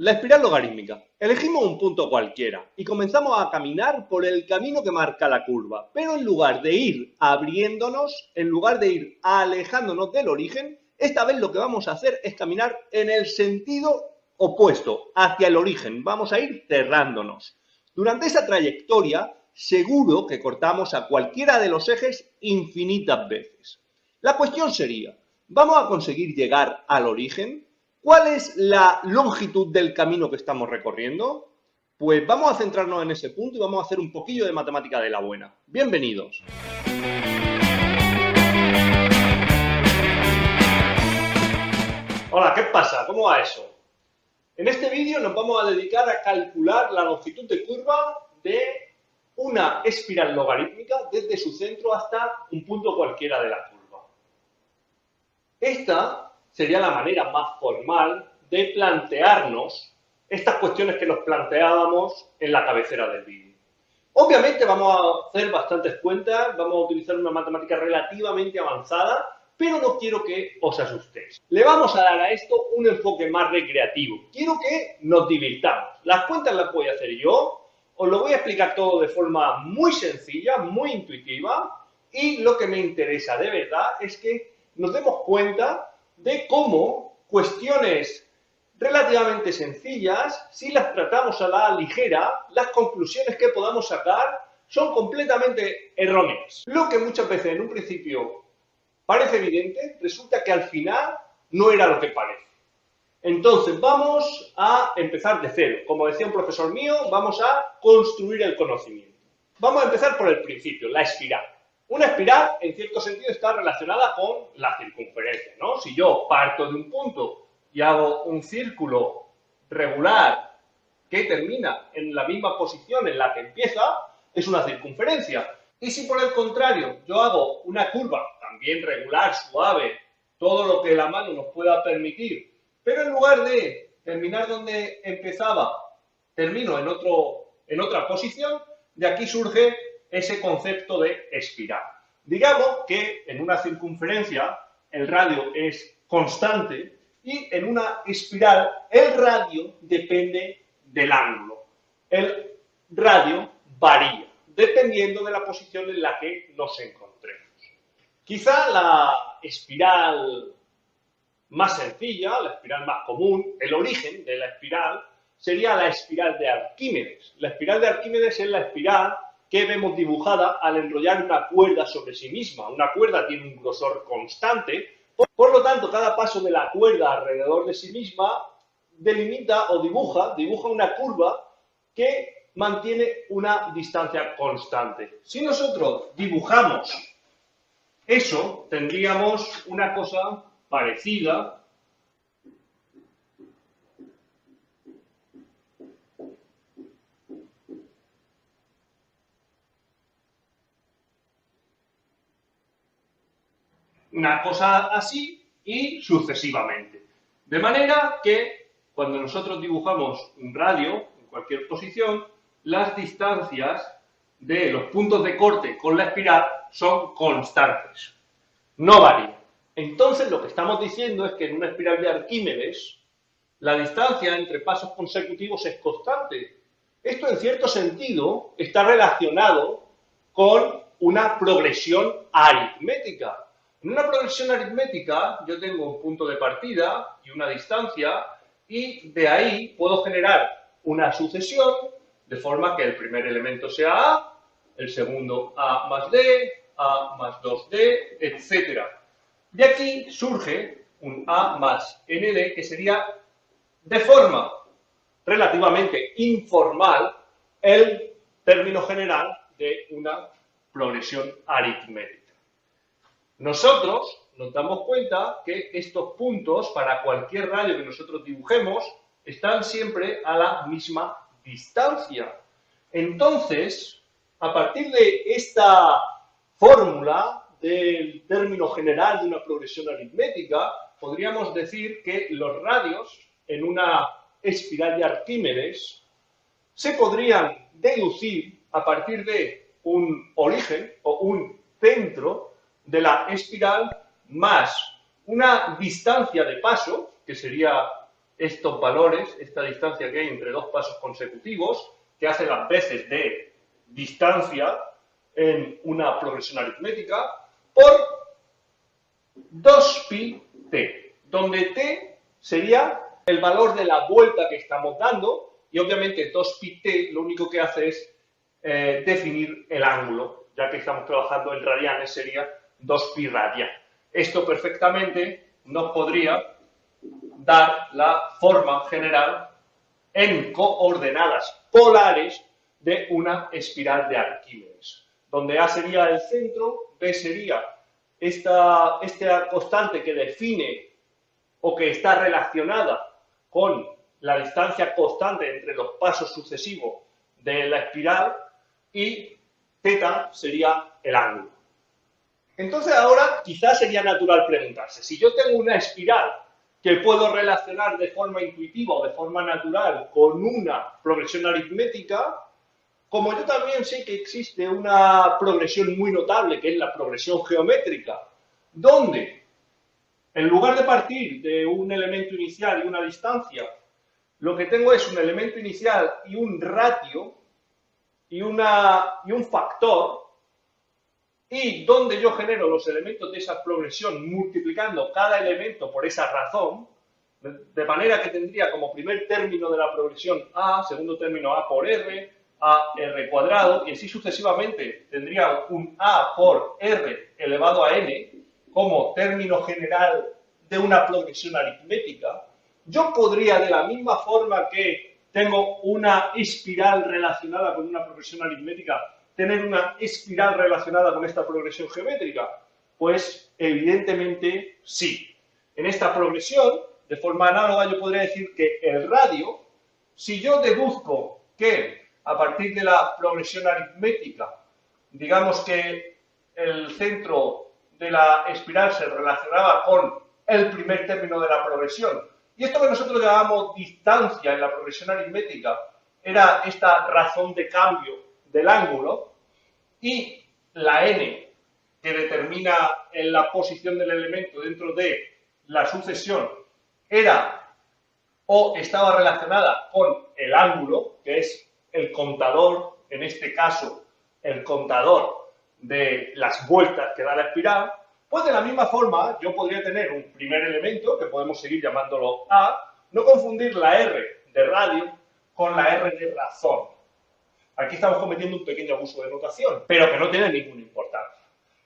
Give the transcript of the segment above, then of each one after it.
La espiral logarítmica. Elegimos un punto cualquiera y comenzamos a caminar por el camino que marca la curva, pero en lugar de ir abriéndonos, en lugar de ir alejándonos del origen, esta vez lo que vamos a hacer es caminar en el sentido opuesto, hacia el origen. Vamos a ir cerrándonos. Durante esa trayectoria, seguro que cortamos a cualquiera de los ejes infinitas veces. La cuestión sería, ¿vamos a conseguir llegar al origen? ¿Cuál es la longitud del camino que estamos recorriendo? Pues vamos a centrarnos en ese punto y vamos a hacer un poquillo de matemática de la buena. Bienvenidos. Hola, ¿qué pasa? ¿Cómo va eso? En este vídeo nos vamos a dedicar a calcular la longitud de curva de una espiral logarítmica desde su centro hasta un punto cualquiera de la curva. Esta sería la manera más formal de plantearnos estas cuestiones que nos planteábamos en la cabecera del vídeo. Obviamente vamos a hacer bastantes cuentas, vamos a utilizar una matemática relativamente avanzada, pero no quiero que os asustéis. Le vamos a dar a esto un enfoque más recreativo. Quiero que nos divirtamos. Las cuentas las voy a hacer yo, os lo voy a explicar todo de forma muy sencilla, muy intuitiva, y lo que me interesa de verdad es que nos demos cuenta de cómo cuestiones relativamente sencillas, si las tratamos a la ligera, las conclusiones que podamos sacar son completamente erróneas. Lo que muchas veces en un principio parece evidente, resulta que al final no era lo que parece. Entonces vamos a empezar de cero. Como decía un profesor mío, vamos a construir el conocimiento. Vamos a empezar por el principio, la espiral. Una espiral, en cierto sentido, está relacionada con la circunferencia, ¿no? Si yo parto de un punto y hago un círculo regular que termina en la misma posición en la que empieza, es una circunferencia. Y si por el contrario yo hago una curva, también regular, suave, todo lo que la mano nos pueda permitir, pero en lugar de terminar donde empezaba, termino en otra posición, de aquí surge ese concepto de espiral. Digamos que en una circunferencia el radio es constante y en una espiral el radio depende del ángulo. El radio varía dependiendo de la posición en la que nos encontremos. Quizá la espiral más sencilla, la espiral más común, el origen de la espiral sería la espiral de Arquímedes. La espiral de Arquímedes es la espiral que vemos dibujada al enrollar una cuerda sobre sí misma. Una cuerda tiene un grosor constante, por lo tanto, cada paso de la cuerda alrededor de sí misma delimita o dibuja una curva que mantiene una distancia constante. Si nosotros dibujamos eso, tendríamos una cosa parecida así y sucesivamente. De manera que cuando nosotros dibujamos un radio en cualquier posición, las distancias de los puntos de corte con la espiral son constantes, no varían. Entonces lo que estamos diciendo es que en una espiral de Arquímedes la distancia entre pasos consecutivos es constante. Esto en cierto sentido está relacionado con una progresión aritmética. En una progresión aritmética yo tengo un punto de partida y una distancia y de ahí puedo generar una sucesión de forma que el primer elemento sea A, el segundo A más D, A más 2D, etc. De aquí surge un A más ND que sería de forma relativamente informal el término general de una progresión aritmética. Nosotros nos damos cuenta que estos puntos, para cualquier radio que nosotros dibujemos, están siempre a la misma distancia. Entonces, a partir de esta fórmula del término general de una progresión aritmética, podríamos decir que los radios en una espiral de Arquímedes se podrían deducir a partir de un origen o un centro de la espiral más una distancia de paso, que sería estos valores, esta distancia que hay entre dos pasos consecutivos, que hace las veces de distancia en una progresión aritmética, por 2pi t, donde t sería el valor de la vuelta que estamos dando, y obviamente 2pi t lo único que hace es definir el ángulo, ya que estamos trabajando en radianes, sería 2pi radian. Esto perfectamente nos podría dar la forma general en coordenadas polares de una espiral de Arquímedes, donde A sería el centro, B sería esta constante que define o que está relacionada con la distancia constante entre los pasos sucesivos de la espiral, y θ sería el ángulo. Entonces ahora quizás sería natural preguntarse, si yo tengo una espiral que puedo relacionar de forma intuitiva o de forma natural con una progresión aritmética, como yo también sé que existe una progresión muy notable, que es la progresión geométrica, donde en lugar de partir de un elemento inicial y una distancia, lo que tengo es un elemento inicial y un ratio y un factor, y donde yo genero los elementos de esa progresión multiplicando cada elemento por esa razón, de manera que tendría como primer término de la progresión A, segundo término A por R, a r cuadrado, y así sucesivamente tendría un A por R elevado a n como término general de una progresión aritmética. Yo podría, de la misma forma que tengo una espiral relacionada con una progresión aritmética, tener una espiral relacionada con esta progresión geométrica. Pues evidentemente sí. En esta progresión, de forma análoga, yo podría decir que el radio, si yo deduzco que a partir de la progresión aritmética, digamos que el centro de la espiral se relacionaba con el primer término de la progresión, y esto que nosotros llamamos distancia en la progresión aritmética era esta razón de cambio del ángulo, y la n que determina la posición del elemento dentro de la sucesión era o estaba relacionada con el ángulo, que es el contador, en este caso el contador de las vueltas que da la espiral, pues de la misma forma yo podría tener un primer elemento, que podemos seguir llamándolo A, no confundir la R de radio con la R de razón. Aquí estamos cometiendo un pequeño abuso de notación, pero que no tiene ninguna importancia.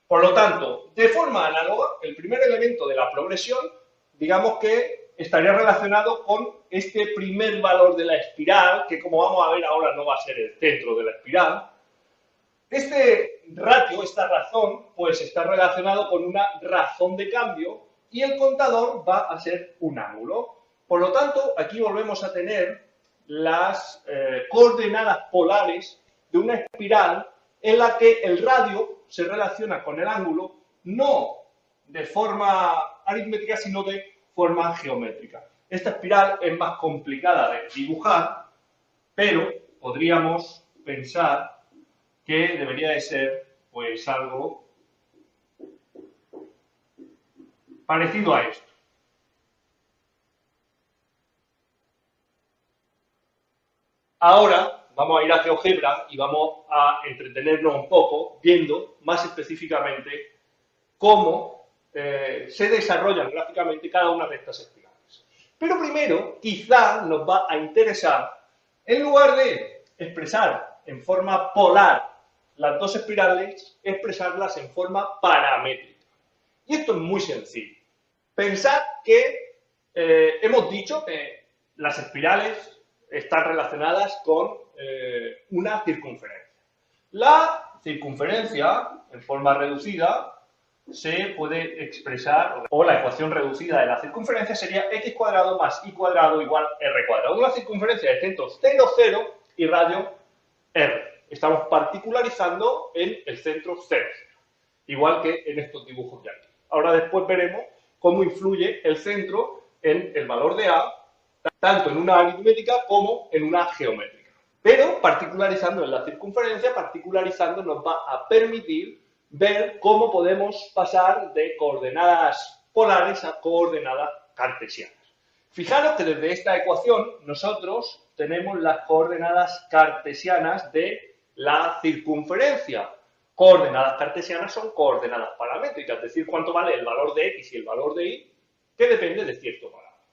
Por lo tanto, de forma análoga, el primer elemento de la progresión, digamos que estaría relacionado con este primer valor de la espiral, que como vamos a ver ahora no va a ser el centro de la espiral. Este ratio, esta razón, pues está relacionado con una razón de cambio, y el contador va a ser un ángulo. Por lo tanto, aquí volvemos a tener las coordenadas polares de una espiral en la que el radio se relaciona con el ángulo no de forma aritmética, sino de forma geométrica. Esta espiral es más complicada de dibujar, pero podríamos pensar que debería de ser pues algo parecido a esto. Ahora vamos a ir a GeoGebra y vamos a entretenernos un poco viendo más específicamente cómo se desarrollan gráficamente cada una de estas espirales. Pero primero, quizá nos va a interesar, en lugar de expresar en forma polar las dos espirales, expresarlas en forma paramétrica. Y esto es muy sencillo. Pensad que hemos dicho que las espirales están relacionadas con una circunferencia. La circunferencia, en forma reducida, se puede expresar, o la ecuación reducida de la circunferencia sería x cuadrado más y cuadrado igual r cuadrado. Una circunferencia de centro 0, 0 y radio r. Estamos particularizando en el centro 0, igual que en estos dibujos de aquí. Ahora después veremos cómo influye el centro en el valor de A, tanto en una aritmética como en una geométrica. Pero particularizando en la circunferencia, particularizando nos va a permitir ver cómo podemos pasar de coordenadas polares a coordenadas cartesianas. Fijaros que desde esta ecuación nosotros tenemos las coordenadas cartesianas de la circunferencia. Coordenadas cartesianas son coordenadas paramétricas, es decir, cuánto vale el valor de x y el valor de y, que depende de cierto parámetro.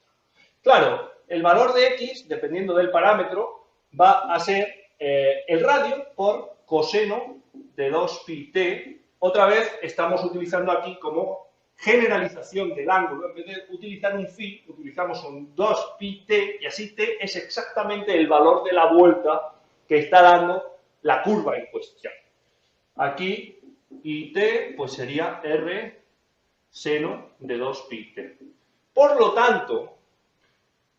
Claro, el valor de x, dependiendo del parámetro, va a ser el radio por coseno de 2πt. Otra vez estamos utilizando aquí como generalización del ángulo. En vez de utilizar un phi, utilizamos un 2πt y así t es exactamente el valor de la vuelta que está dando la curva en cuestión. Aquí it pues sería r seno de 2πt. Por lo tanto,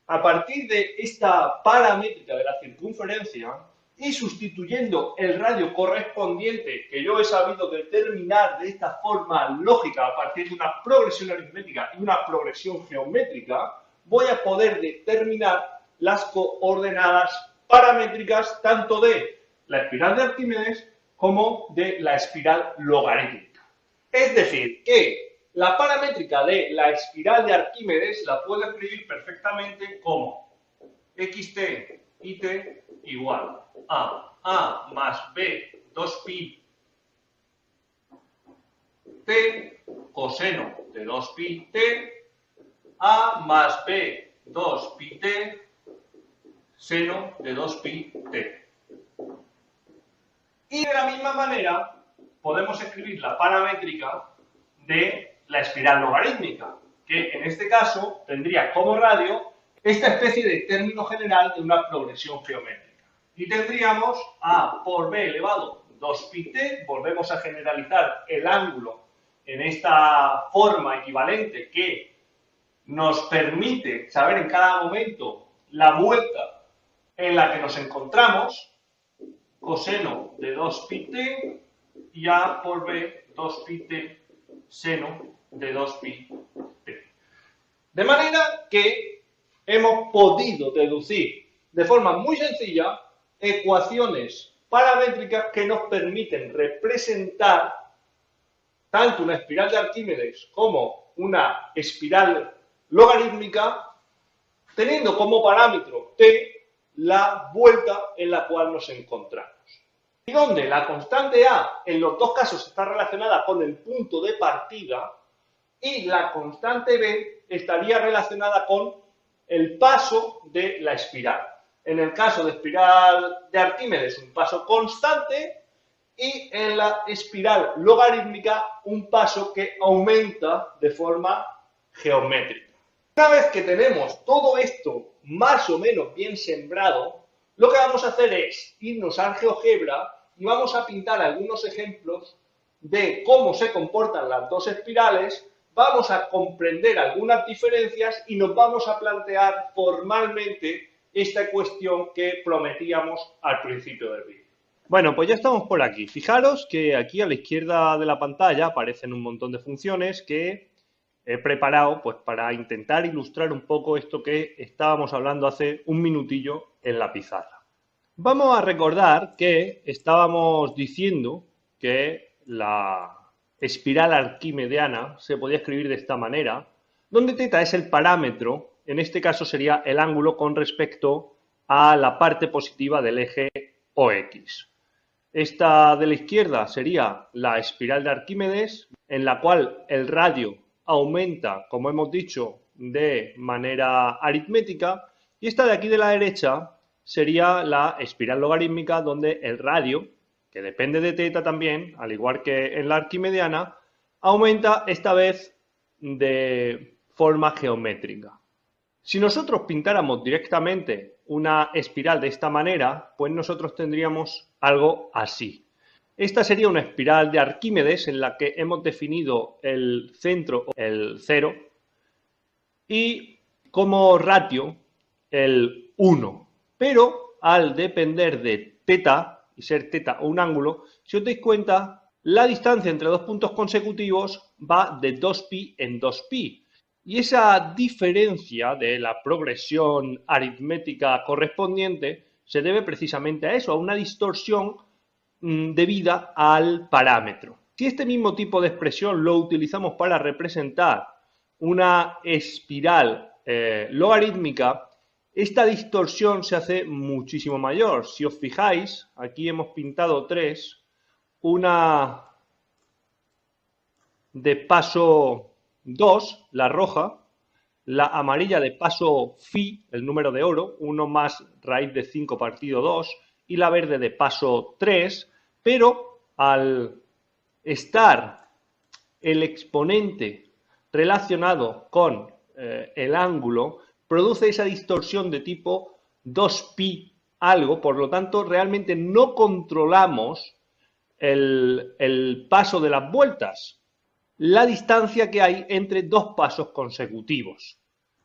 a partir de esta paramétrica de la circunferencia y sustituyendo el radio correspondiente que yo he sabido determinar de esta forma lógica a partir de una progresión aritmética y una progresión geométrica, voy a poder determinar las coordenadas paramétricas tanto de la espiral de Arquímedes como de la espiral logarítmica. Es decir, que la paramétrica de la espiral de Arquímedes la puedo escribir perfectamente como xt it igual a más b 2pi t coseno de 2pi t a más b 2pi t seno de 2pi t. Y de la misma manera podemos escribir la paramétrica de la espiral logarítmica, que en este caso tendría como radio esta especie de término general de una progresión geométrica. Y tendríamos a por b elevado 2πt, volvemos a generalizar el ángulo en esta forma equivalente que nos permite saber en cada momento la vuelta en la que nos encontramos, coseno de 2πt y a por b 2πt seno de 2pi. De manera que hemos podido deducir de forma muy sencilla ecuaciones paramétricas que nos permiten representar tanto una espiral de Arquímedes como una espiral logarítmica, teniendo como parámetro t la vuelta en la cual nos encontramos. Y donde la constante a en los dos casos está relacionada con el punto de partida y la constante b estaría relacionada con el paso de la espiral. En el caso de espiral de Arquímedes, un paso constante, y en la espiral logarítmica, un paso que aumenta de forma geométrica. Una vez que tenemos todo esto más o menos bien sembrado, lo que vamos a hacer es irnos al GeoGebra y vamos a pintar algunos ejemplos de cómo se comportan las dos espirales, vamos a comprender algunas diferencias y nos vamos a plantear formalmente esta cuestión que prometíamos al principio del vídeo. Bueno, pues ya estamos por aquí. Fijaros que aquí a la izquierda de la pantalla aparecen un montón de funciones que he preparado pues para intentar ilustrar un poco esto que estábamos hablando hace un minutillo en la pizarra. Vamos a recordar que estábamos diciendo que la espiral arquimediana se podía escribir de esta manera, donde θ es el parámetro, en este caso sería el ángulo con respecto a la parte positiva del eje OX. Esta de la izquierda sería la espiral de Arquímedes, en la cual el radio aumenta, como hemos dicho, de manera aritmética, y esta de aquí de la derecha sería la espiral logarítmica, donde el radio, que depende de θ también, al igual que en la arquimediana, aumenta esta vez de forma geométrica. Si nosotros pintáramos directamente una espiral de esta manera, pues nosotros tendríamos algo así. Esta sería una espiral de Arquímedes en la que hemos definido el centro, el 0, y como ratio el 1. Pero al depender de θ, y ser θ un ángulo, si os dais cuenta, la distancia entre dos puntos consecutivos va de 2pi en 2pi. Y esa diferencia de la progresión aritmética correspondiente se debe precisamente a eso, a una distorsión debida al parámetro. Si este mismo tipo de expresión lo utilizamos para representar una espiral logarítmica, esta distorsión se hace muchísimo mayor. Si os fijáis, aquí hemos pintado tres, una de paso 2, la roja, la amarilla de paso phi, el número de oro, 1 más raíz de 5 partido 2, y la verde de paso 3, pero al estar el exponente relacionado con el ángulo, produce esa distorsión de tipo 2pi algo, por lo tanto realmente no controlamos el paso de las vueltas, la distancia que hay entre dos pasos consecutivos.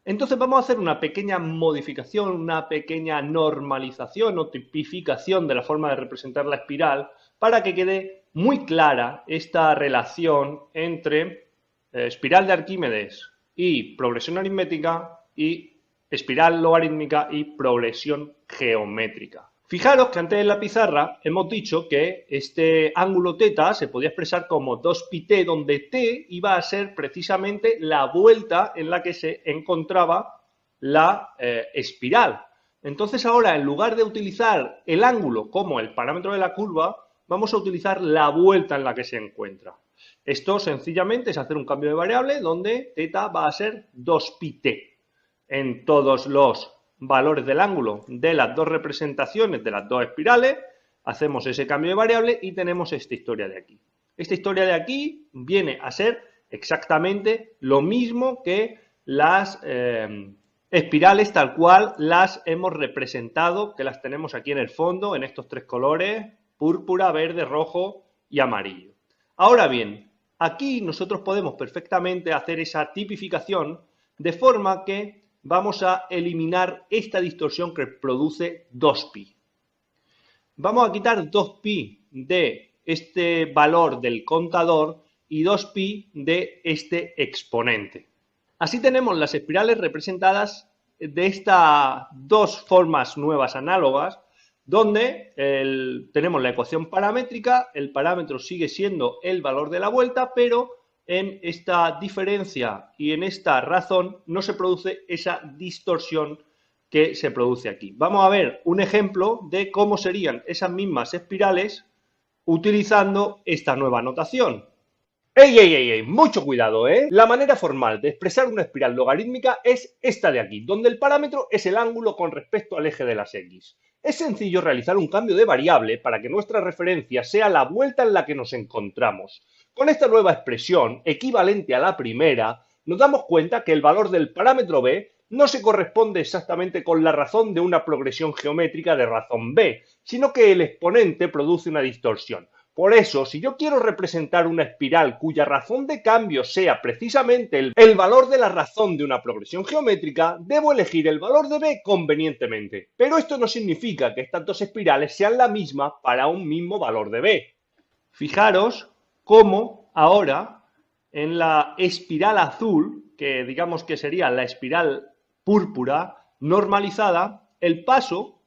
Entonces vamos a hacer una pequeña modificación, una pequeña normalización o tipificación de la forma de representar la espiral para que quede muy clara esta relación entre espiral de Arquímedes y progresión aritmética y espiral logarítmica y progresión geométrica. Fijaros que antes en la pizarra hemos dicho que este ángulo θ se podía expresar como 2πt, donde t iba a ser precisamente la vuelta en la que se encontraba la espiral. Entonces ahora, en lugar de utilizar el ángulo como el parámetro de la curva, vamos a utilizar la vuelta en la que se encuentra. Esto sencillamente es hacer un cambio de variable donde θ va a ser 2πt. En todos los valores del ángulo de las dos representaciones de las dos espirales, hacemos ese cambio de variable y tenemos esta historia de aquí. Esta historia de aquí viene a ser exactamente lo mismo que las espirales tal cual las hemos representado, que las tenemos aquí en el fondo, en estos tres colores, púrpura, verde, rojo y amarillo. Ahora bien, aquí nosotros podemos perfectamente hacer esa tipificación de forma que vamos a eliminar esta distorsión que produce 2pi. Vamos a quitar 2pi de este valor del contador y 2pi de este exponente. Así tenemos las espirales representadas de estas dos formas nuevas análogas, donde tenemos la ecuación paramétrica, el parámetro sigue siendo el valor de la vuelta, pero en esta diferencia y en esta razón no se produce esa distorsión que se produce aquí. Vamos a ver un ejemplo de cómo serían esas mismas espirales utilizando esta nueva notación. ¡Ey, ey, ey, ey! Mucho cuidado, ¿eh? La manera formal de expresar una espiral logarítmica es esta de aquí, donde el parámetro es el ángulo con respecto al eje de las X. Es sencillo realizar un cambio de variable para que nuestra referencia sea la vuelta en la que nos encontramos. Con esta nueva expresión, equivalente a la primera, nos damos cuenta que el valor del parámetro b no se corresponde exactamente con la razón de una progresión geométrica de razón b, sino que el exponente produce una distorsión. Por eso, si yo quiero representar una espiral cuya razón de cambio sea precisamente el valor de la razón de una progresión geométrica, debo elegir el valor de b convenientemente. Pero esto no significa que estas dos espirales sean la misma para un mismo valor de b. Fijaros cómo ahora en la espiral azul, que digamos que sería la espiral púrpura normalizada, el paso,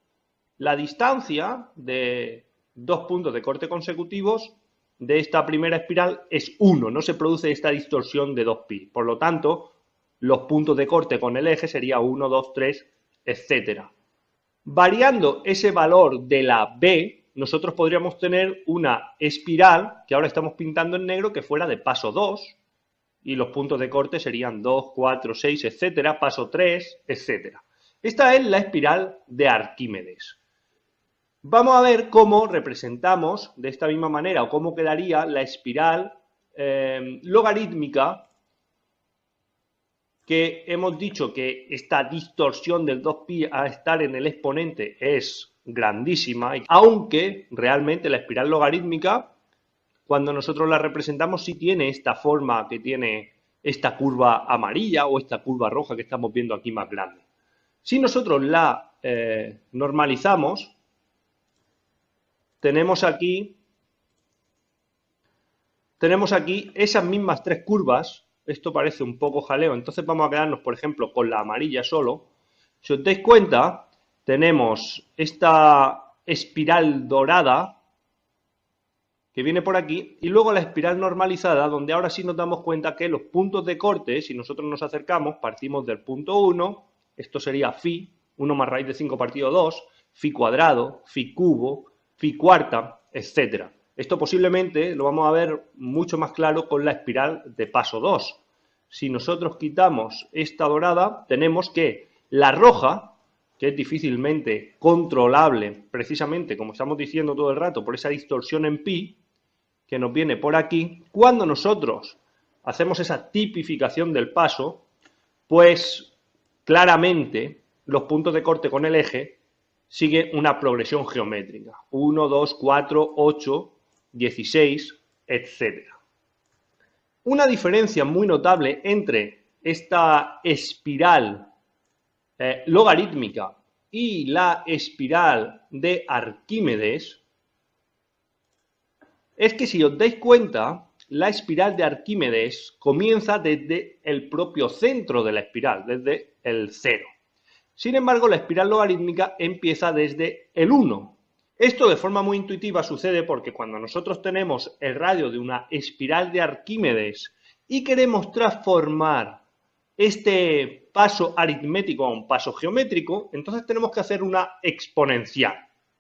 la distancia de dos puntos de corte consecutivos de esta primera espiral es 1, no se produce esta distorsión de 2pi. Por lo tanto, los puntos de corte con el eje sería 1, 2, 3, etc. Variando ese valor de la b, nosotros podríamos tener una espiral, que ahora estamos pintando en negro, que fuera de paso 2, y los puntos de corte serían 2, 4, 6, etc., paso 3, etc. Esta es la espiral de Arquímedes. Vamos a ver cómo representamos de esta misma manera, o cómo quedaría la espiral logarítmica, que hemos dicho que esta distorsión del 2pi a estar en el exponente es grandísima, aunque realmente la espiral logarítmica, cuando nosotros la representamos, sí tiene esta forma que tiene esta curva amarilla o esta curva roja que estamos viendo aquí más grande. Si nosotros la normalizamos, tenemos aquí esas mismas tres curvas. Esto parece un poco jaleo, entonces vamos a quedarnos, por ejemplo, con la amarilla solo. Si os dais cuenta, tenemos esta espiral dorada que viene por aquí, y luego la espiral normalizada, donde ahora sí nos damos cuenta que los puntos de corte, si nosotros nos acercamos, partimos del punto 1, esto sería phi, 1 más raíz de 5 partido 2, phi cuadrado, phi cubo, phi cuarta, etc. Esto posiblemente lo vamos a ver mucho más claro con la espiral de paso 2. Si nosotros quitamos esta dorada, tenemos que la roja, que es difícilmente controlable, precisamente como estamos diciendo todo el rato, por esa distorsión en pi, que nos viene por aquí, cuando nosotros hacemos esa tipificación del paso, pues claramente los puntos de corte con el eje siguen una progresión geométrica. 1, 2, 4, 8, 16, etc. Una diferencia muy notable entre esta espiral logarítmica y la espiral de Arquímedes es que, si os dais cuenta, la espiral de Arquímedes comienza desde el propio centro de la espiral, desde el 0. Sin embargo, la espiral logarítmica empieza desde el 1. Esto de forma muy intuitiva sucede porque cuando nosotros tenemos el radio de una espiral de Arquímedes y queremos transformar este paso aritmético a un paso geométrico, entonces tenemos que hacer una exponencial,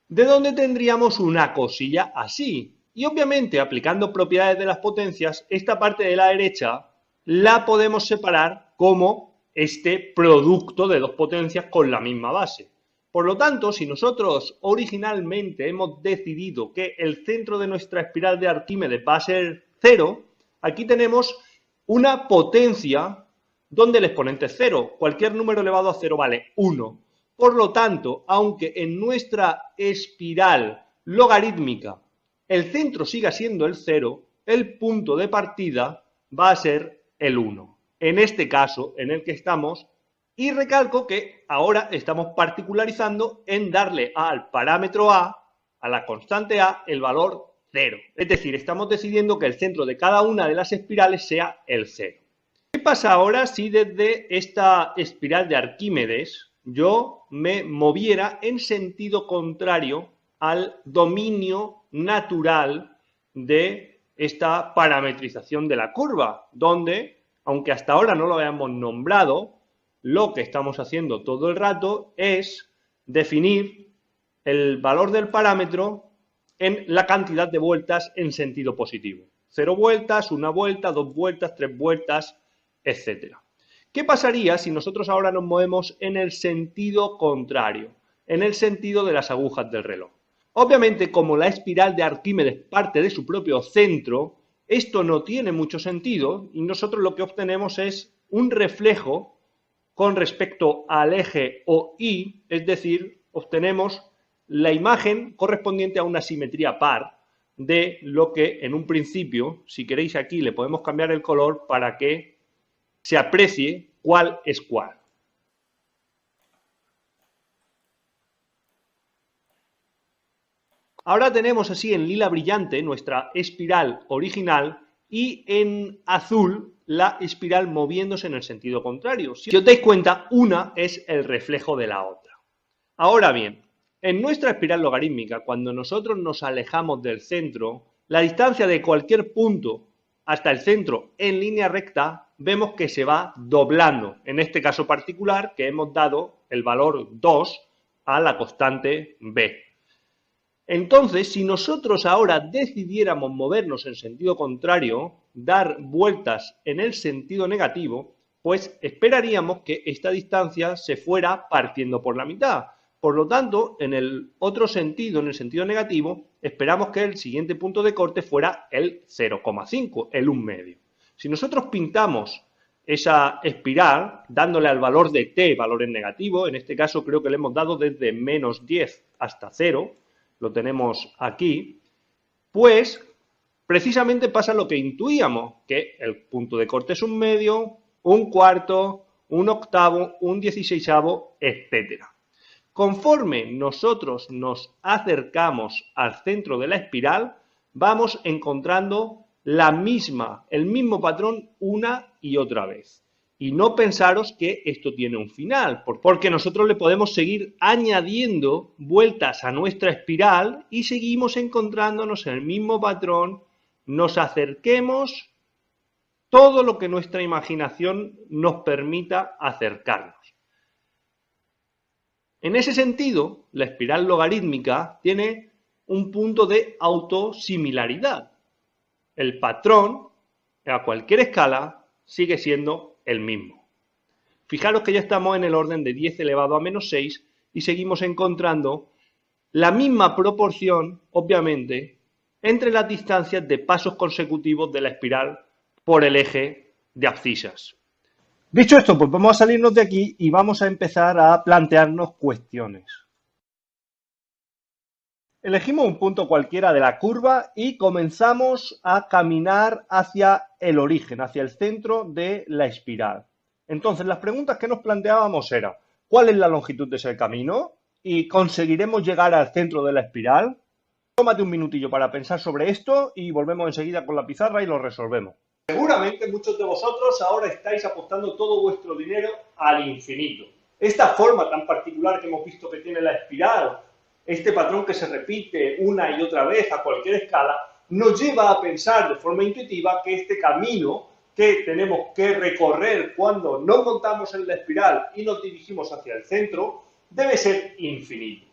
de donde tendríamos una cosilla así. Y obviamente, aplicando propiedades de las potencias, esta parte de la derecha la podemos separar como este producto de dos potencias con la misma base. Por lo tanto, si nosotros originalmente hemos decidido que el centro de nuestra espiral de Arquímedes va a ser 0, aquí tenemos una potencia donde el exponente es 0. Cualquier número elevado a 0 vale 1. Por lo tanto, aunque en nuestra espiral logarítmica el centro siga siendo el 0, el punto de partida va a ser el 1. En este caso en el que estamos, y recalco que ahora estamos particularizando en darle al parámetro a la constante a, el valor 0. Es decir, estamos decidiendo que el centro de cada una de las espirales sea el 0. ¿Qué pasa ahora si desde esta espiral de Arquímedes yo me moviera en sentido contrario al dominio natural de esta parametrización de la curva, donde, aunque hasta ahora no lo hayamos nombrado, lo que estamos haciendo todo el rato es definir el valor del parámetro en la cantidad de vueltas en sentido positivo. 0 vueltas, 1 vuelta, 2 vueltas, 3 vueltas, etc. ¿Qué pasaría si nosotros ahora nos movemos en el sentido contrario, en el sentido de las agujas del reloj? Obviamente, como la espiral de Arquímedes parte de su propio centro, esto no tiene mucho sentido y nosotros lo que obtenemos es un reflejo con respecto al eje OI, es decir, obtenemos la imagen correspondiente a una simetría par de lo que en un principio, si queréis aquí le podemos cambiar el color para que se aprecie cuál es cuál. Ahora tenemos así en lila brillante nuestra espiral original y en azul la espiral moviéndose en el sentido contrario. Si os dais cuenta, una es el reflejo de la otra. Ahora bien, en nuestra espiral logarítmica, cuando nosotros nos alejamos del centro, la distancia de cualquier punto hasta el centro en línea recta, vemos que se va doblando. En este caso particular, que hemos dado el valor 2 a la constante b. Entonces, si nosotros ahora decidiéramos movernos en sentido contrario, dar vueltas en el sentido negativo, pues esperaríamos que esta distancia se fuera partiendo por la mitad. Por lo tanto, en el otro sentido, en el sentido negativo, esperamos que el siguiente punto de corte fuera el 0,5, el 1 medio. Si nosotros pintamos esa espiral, dándole al valor de t valores negativos, en este caso creo que le hemos dado desde menos 10 hasta 0, lo tenemos aquí, pues precisamente pasa lo que intuíamos, que el punto de corte es 1 medio, 1/4, 1/8, 1/16, etc. Conforme nosotros nos acercamos al centro de la espiral, vamos encontrando el mismo patrón una y otra vez. Y no pensaros que esto tiene un final, porque nosotros le podemos seguir añadiendo vueltas a nuestra espiral y seguimos encontrándonos en el mismo patrón, nos acerquemos todo lo que nuestra imaginación nos permita acercarnos. En ese sentido, la espiral logarítmica tiene un punto de autosimilaridad. El patrón, a cualquier escala, sigue siendo el mismo. Fijaros que ya estamos en el orden de 10 elevado a menos 6 y seguimos encontrando la misma proporción, obviamente, entre las distancias de pasos consecutivos de la espiral por el eje de abscisas. Dicho esto, pues vamos a salirnos de aquí y vamos a empezar a plantearnos cuestiones. Elegimos un punto cualquiera de la curva y comenzamos a caminar hacia el origen, hacia el centro de la espiral. Entonces, las preguntas que nos planteábamos eran: ¿cuál es la longitud de ese camino? ¿Y conseguiremos llegar al centro de la espiral? Tómate un minutillo para pensar sobre esto y volvemos enseguida con la pizarra y lo resolvemos. Seguramente muchos de vosotros ahora estáis apostando todo vuestro dinero al infinito. Esta forma tan particular que hemos visto que tiene la espiral, este patrón que se repite una y otra vez a cualquier escala, nos lleva a pensar de forma intuitiva que este camino que tenemos que recorrer cuando nos montamos en la espiral y nos dirigimos hacia el centro debe ser infinito.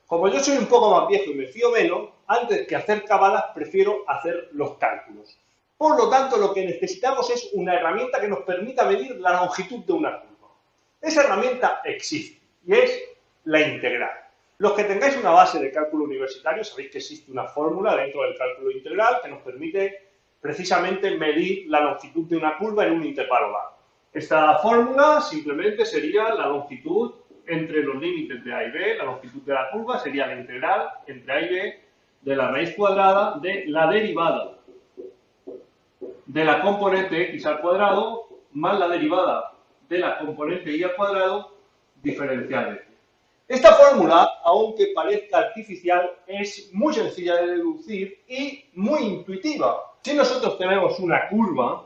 Como yo soy un poco más viejo y me fío menos, antes que hacer cábalas prefiero hacer los cálculos. Por lo tanto, lo que necesitamos es una herramienta que nos permita medir la longitud de una curva. Esa herramienta existe y es la integral. Los que tengáis una base de cálculo universitario sabéis que existe una fórmula dentro del cálculo integral que nos permite precisamente medir la longitud de una curva en un intervalo dado. Esta fórmula simplemente sería la longitud entre los límites de A y B, la longitud de la curva sería la integral entre A y B de la raíz cuadrada de la derivada de la componente x al cuadrado más la derivada de la componente y al cuadrado diferencial de. Esta fórmula, aunque parezca artificial, es muy sencilla de deducir y muy intuitiva. Si nosotros tenemos una curva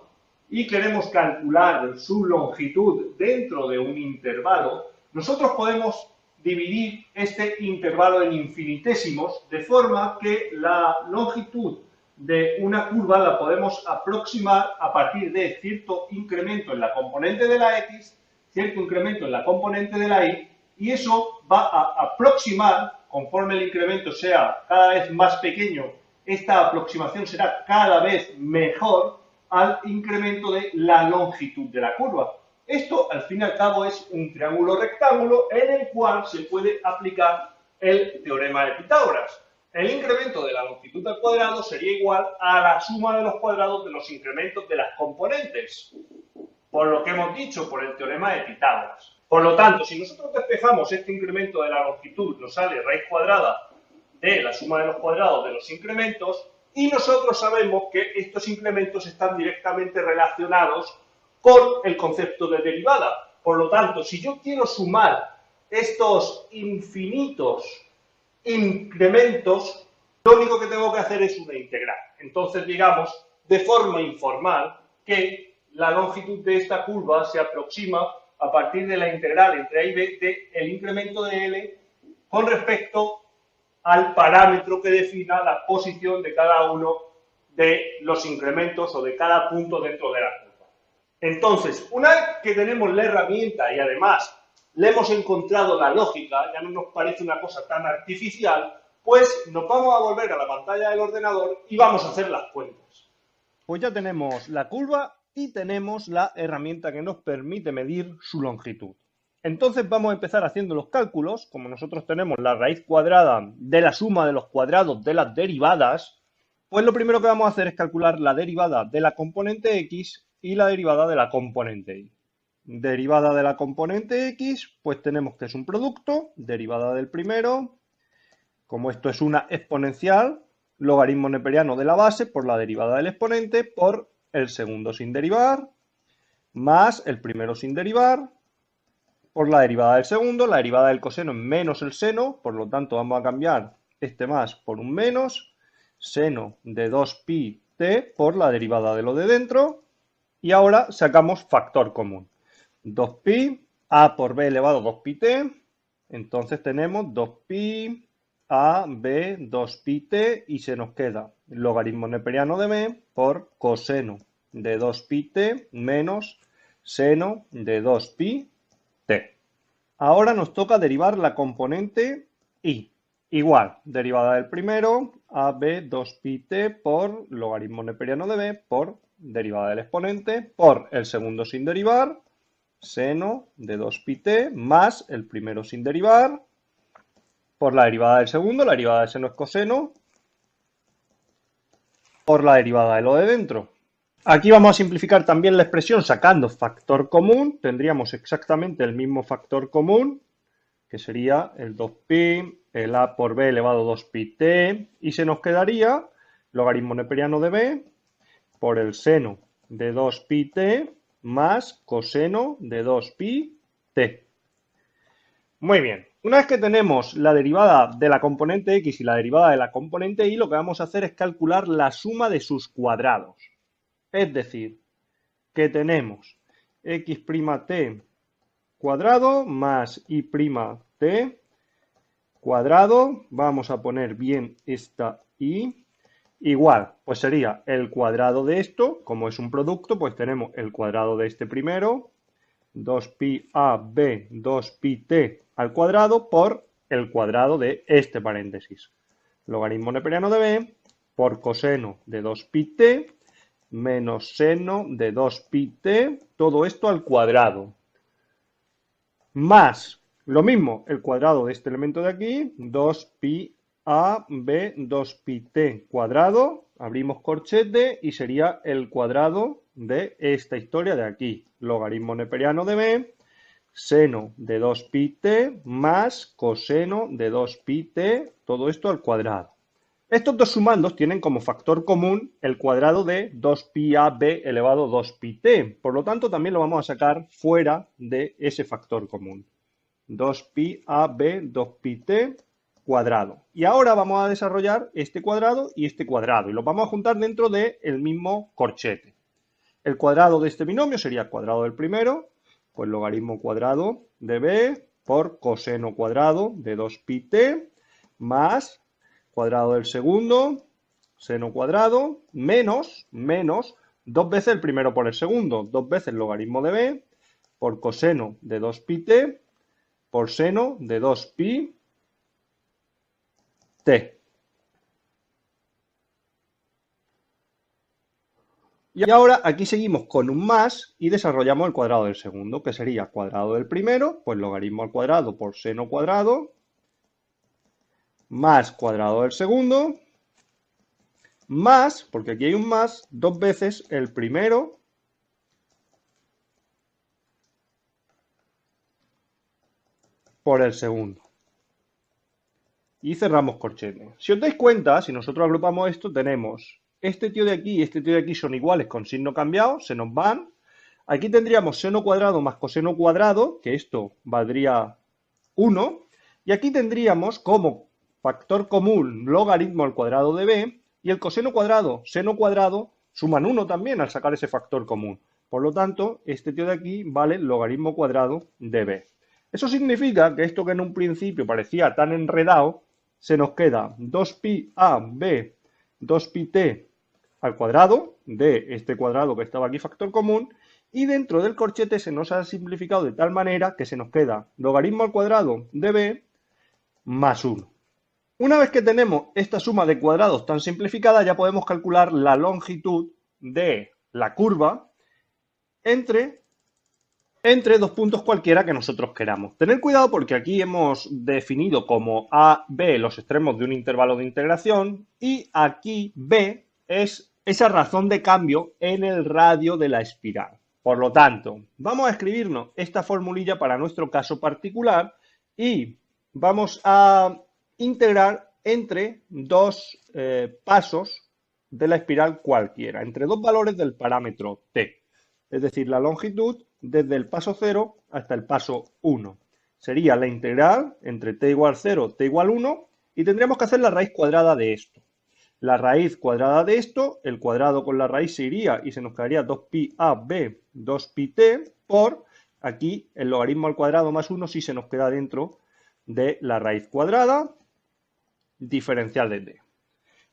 y queremos calcular su longitud dentro de un intervalo, nosotros podemos dividir este intervalo en infinitesimos de forma que la longitud de una curva la podemos aproximar a partir de cierto incremento en la componente de la x, cierto incremento en la componente de la y, y eso va a aproximar, conforme el incremento sea cada vez más pequeño, esta aproximación será cada vez mejor al incremento de la longitud de la curva. Esto, al fin y al cabo, es un triángulo rectángulo en el cual se puede aplicar el teorema de Pitágoras. El incremento de la longitud al cuadrado sería igual a la suma de los cuadrados de los incrementos de las componentes, por lo que hemos dicho, por el teorema de Pitágoras. Por lo tanto, si nosotros despejamos este incremento de la longitud, nos sale raíz cuadrada de la suma de los cuadrados de los incrementos, y nosotros sabemos que estos incrementos están directamente relacionados con el concepto de derivada. Por lo tanto, si yo quiero sumar estos infinitos incrementos, lo único que tengo que hacer es una integral. Entonces, digamos, de forma informal, que la longitud de esta curva se aproxima a partir de la integral entre A y B del incremento de L con respecto al parámetro que defina la posición de cada uno de los incrementos o de cada punto dentro de la curva. Entonces, una vez que tenemos la herramienta y además le hemos encontrado la lógica, ya no nos parece una cosa tan artificial, pues nos vamos a volver a la pantalla del ordenador y vamos a hacer las cuentas. Pues ya tenemos la curva y tenemos la herramienta que nos permite medir su longitud. Entonces vamos a empezar haciendo los cálculos. Como nosotros tenemos la raíz cuadrada de la suma de los cuadrados de las derivadas, pues lo primero que vamos a hacer es calcular la derivada de la componente x y la derivada de la componente y. Derivada de la componente x, pues tenemos que es un producto, derivada del primero, como esto es una exponencial, logaritmo neperiano de la base por la derivada del exponente por el segundo sin derivar, más el primero sin derivar, por la derivada del segundo, la derivada del coseno es menos el seno, por lo tanto vamos a cambiar este más por un menos, seno de 2pi t por la derivada de lo de dentro, y ahora sacamos factor común. 2pi, a por b elevado a 2pi-t. Entonces tenemos 2pi a b 2pi-t y se nos queda el logaritmo neperiano de b por coseno de 2pi-t menos seno de 2pi-t. Ahora nos toca derivar la componente y. Igual, derivada del primero, ab 2pi-t por logaritmo neperiano de b por derivada del exponente por el segundo sin derivar, seno de 2pi-t más el primero sin derivar, por la derivada del segundo, la derivada del seno es coseno, por la derivada de lo de dentro. Aquí vamos a simplificar también la expresión sacando factor común, tendríamos exactamente el mismo factor común, que sería el 2pi, el a por b elevado a 2pi-t, y se nos quedaría logaritmo neperiano de b por el seno de 2pi-t más coseno de 2pi-t. Muy bien, una vez que tenemos la derivada de la componente x y la derivada de la componente y, lo que vamos a hacer es calcular la suma de sus cuadrados. Es decir, que tenemos x' cuadrado más y' cuadrado, vamos a poner bien esta y, igual, pues sería el cuadrado de esto, como es un producto, pues tenemos el cuadrado de este primero, 2pi a b 2pi-t al cuadrado por el cuadrado de este paréntesis. Logaritmo neperiano de b por coseno de 2pi-t menos seno de 2pi-t, todo esto al cuadrado. Más, lo mismo, el cuadrado de este elemento de aquí, 2pi a b 2pi-t cuadrado, abrimos corchete y sería el cuadrado de esta historia de aquí. Logaritmo neperiano de b, seno de 2pi-t más coseno de 2pi-t, todo esto al cuadrado. Estos dos sumandos tienen como factor común el cuadrado de 2pi a b elevado a 2pi-t, por lo tanto también lo vamos a sacar fuera de ese factor común. 2pi a b 2pi-t cuadrado. Y ahora vamos a desarrollar este cuadrado y los vamos a juntar dentro del mismo corchete. El cuadrado de este binomio sería el cuadrado del primero, pues logaritmo cuadrado de b por coseno cuadrado de 2pi-t más cuadrado del segundo, seno cuadrado, menos, dos veces el primero por el segundo, dos veces logaritmo de b por coseno de 2pi-t por seno de 2pi-t. Y ahora aquí seguimos con un más y desarrollamos el cuadrado del segundo, que sería cuadrado del primero, pues logaritmo al cuadrado por seno cuadrado, más cuadrado del segundo, más, porque aquí hay un más, dos veces el primero por el segundo. Y cerramos corchete. Si os dais cuenta, si nosotros agrupamos esto, tenemos este tío de aquí y este tío de aquí son iguales con signo cambiado, se nos van. Aquí tendríamos seno cuadrado más coseno cuadrado, que esto valdría 1. Y aquí tendríamos como factor común logaritmo al cuadrado de b, y el coseno cuadrado, seno cuadrado, suman 1 también al sacar ese factor común. Por lo tanto, este tío de aquí vale logaritmo cuadrado de b. Eso significa que esto que en un principio parecía tan enredado, se nos queda 2pi a b 2pi-t al cuadrado de este cuadrado que estaba aquí factor común, y dentro del corchete se nos ha simplificado de tal manera que se nos queda logaritmo al cuadrado de b más 1. Una vez que tenemos esta suma de cuadrados tan simplificada, ya podemos calcular la longitud de la curva entre dos puntos cualquiera que nosotros queramos. Tener cuidado porque aquí hemos definido como A, B los extremos de un intervalo de integración y aquí B es esa razón de cambio en el radio de la espiral. Por lo tanto, vamos a escribirnos esta formulilla para nuestro caso particular y vamos a integrar entre dos pasos de la espiral cualquiera, entre dos valores del parámetro t, es decir, la longitud desde el paso 0 hasta el paso 1. Sería la integral entre t igual 0, t igual 1, y tendríamos que hacer la raíz cuadrada de esto. La raíz cuadrada de esto, el cuadrado con la raíz se iría y se nos quedaría 2pi a b 2pi-t por aquí el logaritmo al cuadrado más 1 sí se nos queda dentro de la raíz cuadrada diferencial de t.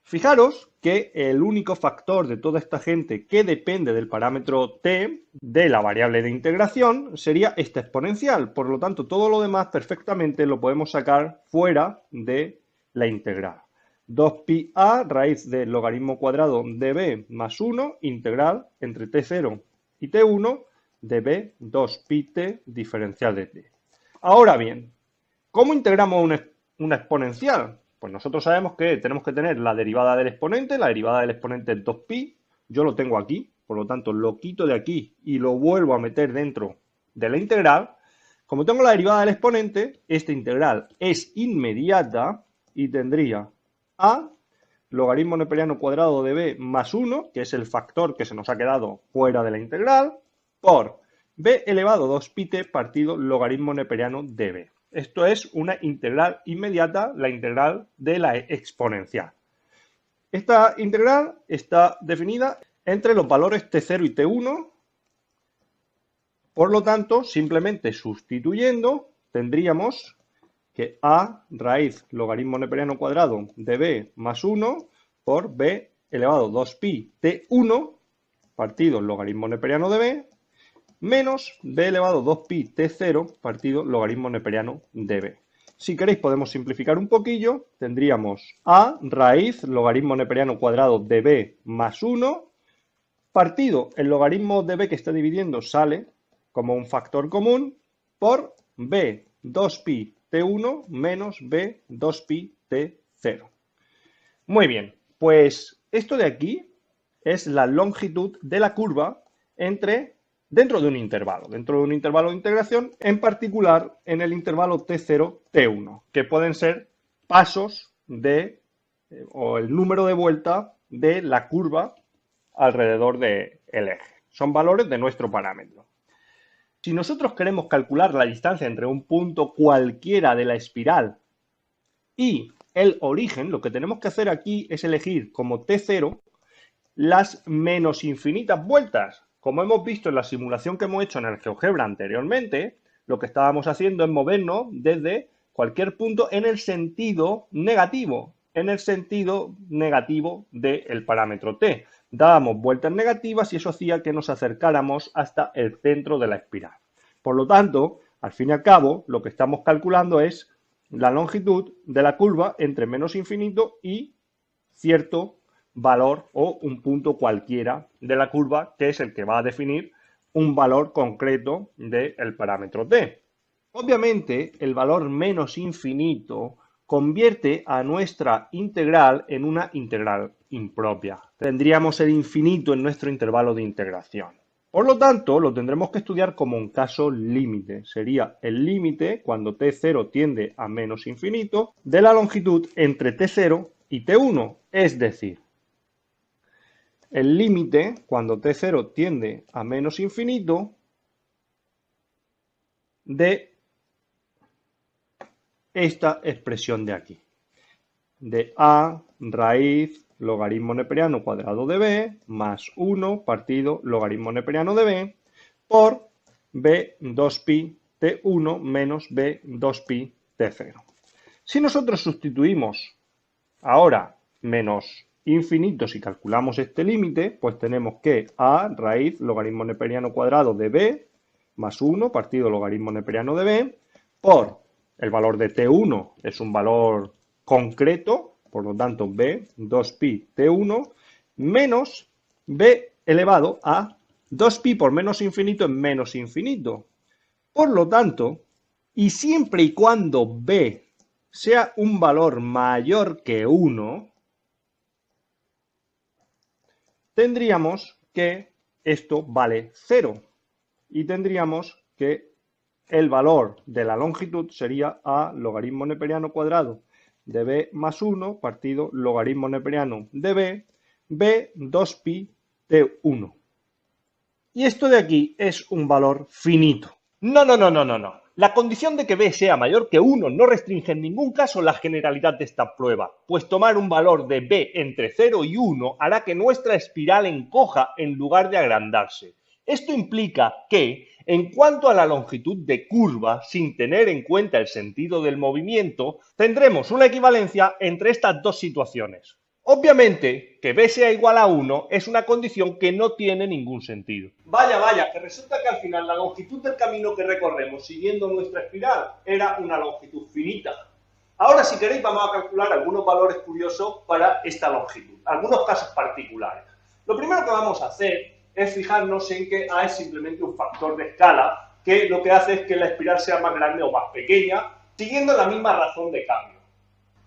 Fijaros que el único factor de toda esta gente que depende del parámetro t de la variable de integración sería esta exponencial. Por lo tanto, todo lo demás perfectamente lo podemos sacar fuera de la integral. 2pi a raíz del logaritmo cuadrado de b más 1 integral entre t0 y t1 de b 2pi t diferencial de t. Ahora bien, ¿cómo integramos una exponencial? Pues nosotros sabemos que tenemos que tener la derivada del exponente. La derivada del exponente es 2pi. Yo lo tengo aquí, por lo tanto lo quito de aquí y lo vuelvo a meter dentro de la integral. Como tengo la derivada del exponente, esta integral es inmediata y tendría a logaritmo neperiano cuadrado de b más 1, que es el factor que se nos ha quedado fuera de la integral, por b elevado 2pi t partido logaritmo neperiano de b. Esto es una integral inmediata, la integral de la exponencial. Esta integral está definida entre los valores t0 y t1. Por lo tanto, simplemente sustituyendo, tendríamos que a raíz logaritmo neperiano cuadrado de b más 1 por b elevado 2pi t1 partido logaritmo neperiano de b menos b elevado 2pi t0 partido logaritmo neperiano de b. Si queréis podemos simplificar un poquillo, tendríamos a raíz logaritmo neperiano cuadrado de b más 1 partido el logaritmo de b que está dividiendo sale como un factor común por b 2pi t1 menos b 2pi t0. Muy bien, pues esto de aquí es la longitud de la curva dentro de un intervalo de integración, en particular en el intervalo t0, t1, que pueden ser pasos o el número de vuelta de la curva alrededor del eje. Son valores de nuestro parámetro. Si nosotros queremos calcular la distancia entre un punto cualquiera de la espiral y el origen, lo que tenemos que hacer aquí es elegir como t0 las menos infinitas vueltas. Como hemos visto en la simulación que hemos hecho en el GeoGebra anteriormente, lo que estábamos haciendo es movernos desde cualquier punto en el sentido negativo del parámetro t. Dábamos vueltas negativas y eso hacía que nos acercáramos hasta el centro de la espiral. Por lo tanto, al fin y al cabo, lo que estamos calculando es la longitud de la curva entre menos infinito y cierto valor o un punto cualquiera de la curva, que es el que va a definir un valor concreto del parámetro t. Obviamente, el valor menos infinito convierte a nuestra integral en una integral impropia. Tendríamos el infinito en nuestro intervalo de integración. Por lo tanto, lo tendremos que estudiar como un caso límite. Sería el límite, cuando t0 tiende a menos infinito, de la longitud entre t0 y t1. Es decir, el límite, cuando t0 tiende a menos infinito, de esta expresión de aquí. De a raíz logaritmo neperiano cuadrado de b más 1 partido logaritmo neperiano de b por b 2pi t1 menos b 2pi t0. Si nosotros sustituimos ahora menos infinito, si calculamos este límite, pues tenemos que a raíz logaritmo neperiano cuadrado de b más 1 partido logaritmo neperiano de b por el valor de t1 es un valor concreto, por lo tanto b 2pi t1 menos b elevado a 2pi por menos infinito en menos infinito. Por lo tanto, y siempre y cuando b sea un valor mayor que 1, tendríamos que esto vale 0 y tendríamos que el valor de la longitud sería a logaritmo neperiano cuadrado de b más 1 partido logaritmo neperiano de b 2pi t1. Y esto de aquí es un valor finito. No. La condición de que b sea mayor que 1 no restringe en ningún caso la generalidad de esta prueba, pues tomar un valor de b entre 0 y 1 hará que nuestra espiral encoja en lugar de agrandarse. Esto implica que, en cuanto a la longitud de curva, sin tener en cuenta el sentido del movimiento, tendremos una equivalencia entre estas dos situaciones. Obviamente, que b sea igual a 1 es una condición que no tiene ningún sentido. Vaya, que resulta que al final la longitud del camino que recorremos siguiendo nuestra espiral era una longitud finita. Ahora, si queréis, vamos a calcular algunos valores curiosos para esta longitud, algunos casos particulares. Lo primero que vamos a hacer es fijarnos en que A es simplemente un factor de escala, que lo que hace es que la espiral sea más grande o más pequeña, siguiendo la misma razón de cambio.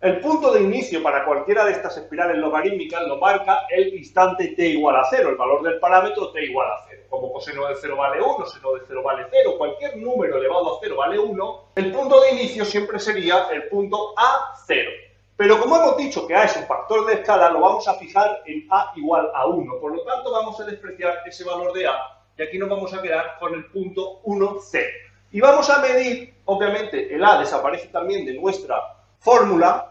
El punto de inicio para cualquiera de estas espirales logarítmicas lo marca el instante t igual a 0, el valor del parámetro t igual a 0. Como coseno de 0 vale 1, seno de 0 vale 0, cualquier número elevado a 0 vale 1, el punto de inicio siempre sería el punto A0. Pero como hemos dicho que A es un factor de escala, lo vamos a fijar en A igual a 1. Por lo tanto, vamos a despreciar ese valor de A y aquí nos vamos a quedar con el punto 1, 0. Y vamos a medir, obviamente, el A desaparece también de nuestra fórmula.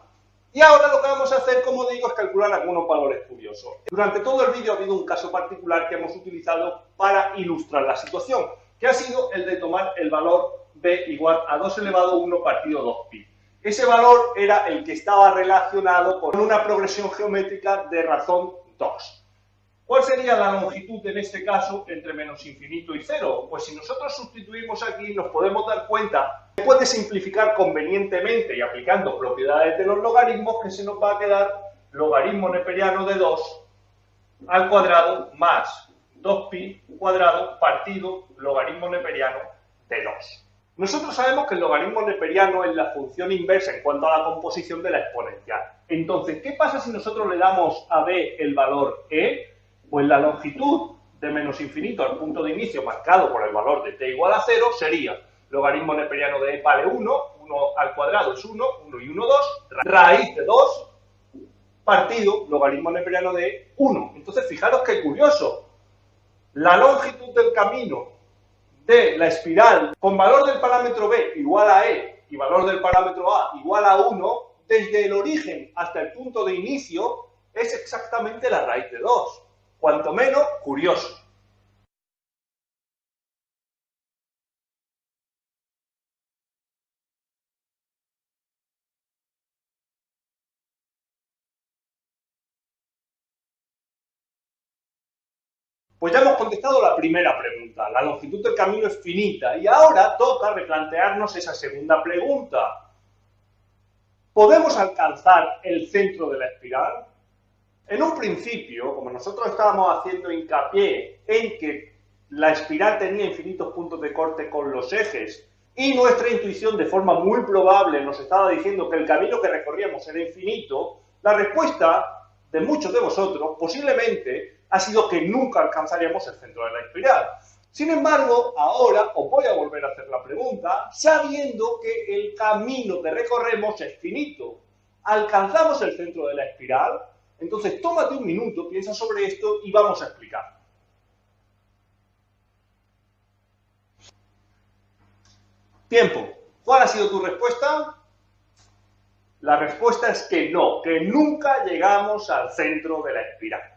Y ahora lo que vamos a hacer, como digo, es calcular algunos valores curiosos. Durante todo el vídeo ha habido un caso particular que hemos utilizado para ilustrar la situación, que ha sido el de tomar el valor b igual a 2 elevado a 1 partido 2pi. Ese valor era el que estaba relacionado con una progresión geométrica de razón 2. ¿Cuál sería la longitud en este caso entre menos infinito y 0? Pues si nosotros sustituimos aquí nos podemos dar cuenta que puede simplificar convenientemente y aplicando propiedades de los logaritmos que se nos va a quedar logaritmo neperiano de 2 al cuadrado más 2pi cuadrado partido logaritmo neperiano de 2. Nosotros sabemos que el logaritmo neperiano es la función inversa en cuanto a la composición de la exponencial. Entonces, ¿qué pasa si nosotros le damos a b el valor e? Pues la longitud de menos infinito al punto de inicio marcado por el valor de t igual a 0 sería logaritmo neperiano de e vale 1, 1 al cuadrado es 1, 1 y 1, 2, raíz de 2, partido logaritmo neperiano de 1. Entonces, fijaros qué curioso, la longitud del camino de la espiral con valor del parámetro b igual a e y valor del parámetro a igual a 1, desde el origen hasta el punto de inicio, es exactamente la raíz de 2. Cuanto menos, curioso. Pues ya hemos contestado la primera pregunta. La longitud del camino es finita y ahora toca replantearnos esa segunda pregunta. ¿Podemos alcanzar el centro de la espiral? En un principio, como nosotros estábamos haciendo hincapié en que la espiral tenía infinitos puntos de corte con los ejes y nuestra intuición de forma muy probable nos estaba diciendo que el camino que recorríamos era infinito, la respuesta de muchos de vosotros posiblemente ha sido que nunca alcanzaríamos el centro de la espiral. Sin embargo, ahora os voy a volver a hacer la pregunta, sabiendo que el camino que recorremos es finito. ¿Alcanzamos el centro de la espiral? Entonces, tómate un minuto, piensa sobre esto y vamos a explicar. Tiempo. ¿Cuál ha sido tu respuesta? La respuesta es que no, que nunca llegamos al centro de la espiral.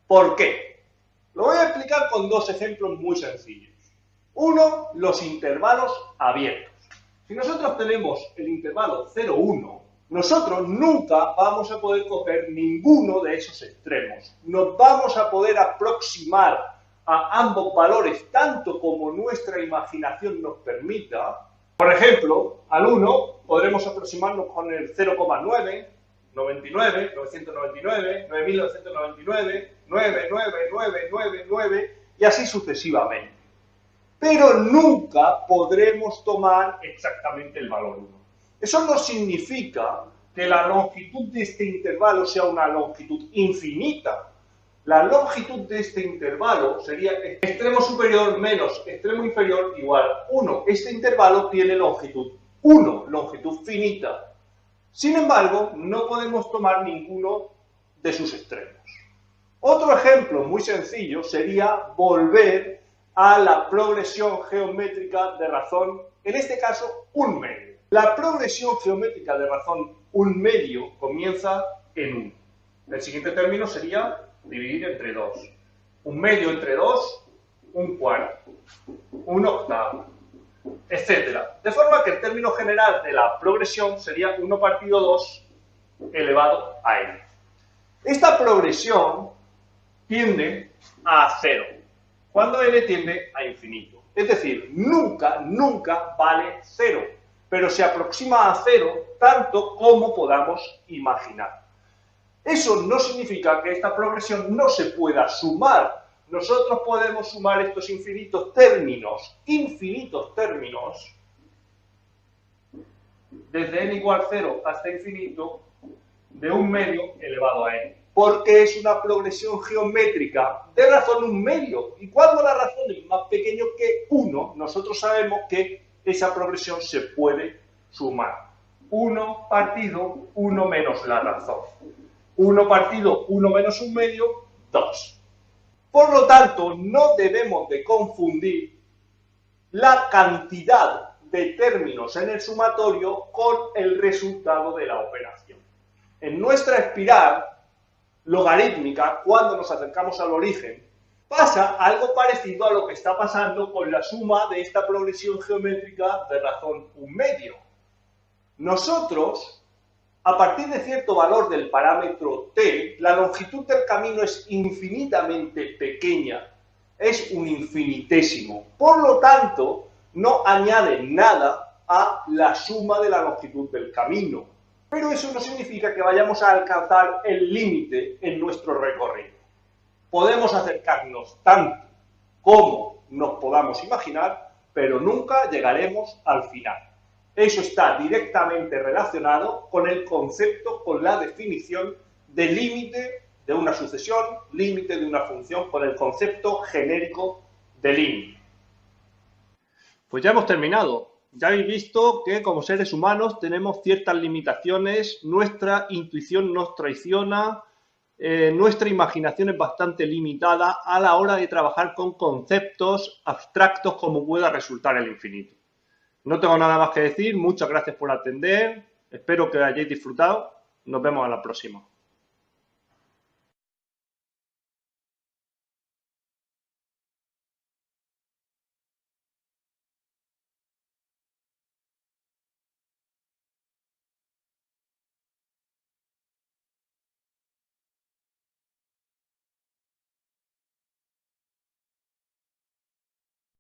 ¿Por qué? Lo voy a explicar con dos ejemplos muy sencillos. Uno, los intervalos abiertos. Si nosotros tenemos el intervalo 0, 1, nosotros nunca vamos a poder coger ninguno de esos extremos. Nos vamos a poder aproximar a ambos valores tanto como nuestra imaginación nos permita. Por ejemplo, al 1 podremos aproximarnos con el 0,9, 99, 999, 9999, 99999 y así sucesivamente. Pero nunca podremos tomar exactamente el valor 1. Eso no significa que la longitud de este intervalo sea una longitud infinita. La longitud de este intervalo sería extremo superior menos extremo inferior igual a 1. Este intervalo tiene longitud 1, longitud finita. Sin embargo, no podemos tomar ninguno de sus extremos. Otro ejemplo muy sencillo sería volver a la progresión geométrica de razón, en este caso, 1 medio. La progresión geométrica de razón 1 medio comienza en 1. El siguiente término sería dividir entre 2. 1 medio entre 2, un cuarto, un octavo, etcétera. De forma que el término general de la progresión sería 1 partido 2 elevado a n. Esta progresión tiende a 0, cuando n tiende a infinito. Es decir, nunca, nunca vale 0, pero se aproxima a 0 tanto como podamos imaginar. Eso no significa que esta progresión no se pueda sumar. Nosotros podemos sumar estos infinitos términos, desde n igual 0 hasta infinito, de 1/2 elevado a n. Porque es una progresión geométrica de razón 1/2. Y cuando la razón es más pequeño que 1, nosotros sabemos que esa progresión se puede sumar. 1 partido 1 menos la razón. 1 partido 1 menos 1/2, 2. Por lo tanto, no debemos de confundir la cantidad de términos en el sumatorio con el resultado de la operación. En nuestra espiral logarítmica, cuando nos acercamos al origen, pasa algo parecido a lo que está pasando con la suma de esta progresión geométrica de razón 1/2. Nosotros, a partir de cierto valor del parámetro t, la longitud del camino es infinitamente pequeña, es un infinitésimo. Por lo tanto, no añade nada a la suma de la longitud del camino. Pero eso no significa que vayamos a alcanzar el límite en nuestro recorrido. Podemos acercarnos tanto como nos podamos imaginar, pero nunca llegaremos al final. Eso está directamente relacionado con el concepto, con la definición de límite de una sucesión, límite de una función, con el concepto genérico de límite. Pues ya hemos terminado. Ya habéis visto que como seres humanos tenemos ciertas limitaciones, nuestra intuición nos traiciona, nuestra imaginación es bastante limitada a la hora de trabajar con conceptos abstractos como pueda resultar el infinito. No tengo nada más que decir, muchas gracias por atender, espero que hayáis disfrutado, nos vemos a la próxima.